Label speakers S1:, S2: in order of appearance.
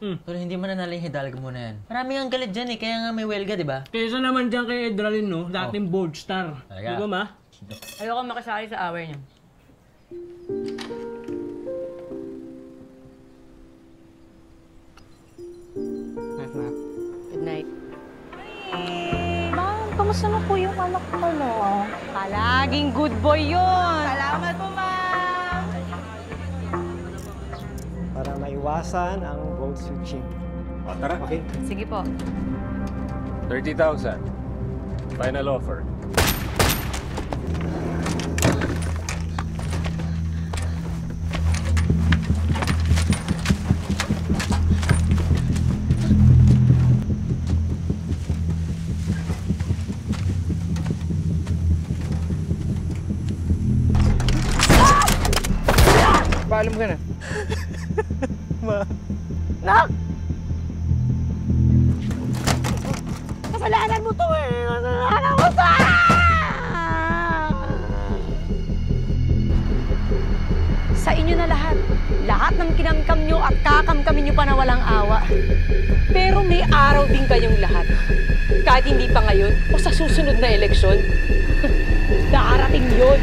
S1: Pero hindi mo nanalo yung Hidalgo mo na yan. Maraming ang galit dyan kaya nga may welga, di ba?
S2: Kaysa naman dyan kay Edralin, no? Dating Bold Star.
S1: Talaga?
S2: Di ba, ma?
S3: Ayoko makasali sa away niyo.
S2: Nice, ma.
S3: Good night.
S4: Ma'am, kamusta na po yung anak ko, no?
S3: Palaging good boy yun! Salamat po, ma'am!
S5: Para maiwasan ang vote switching.
S6: O, tara.
S5: Okay?
S3: Sige po.
S6: 30,000. Final offer.
S5: Paalam ka na.
S4: Nak! Kasalanan mo to eh! Kasalanan mo to!
S3: Sa inyo na lahat. Lahat ng kinamkam nyo at kakamkamin nyo pa na walang awa. Pero may araw din kayong lahat. Kahit hindi pa ngayon o sa susunod na eleksyon. Darating yun.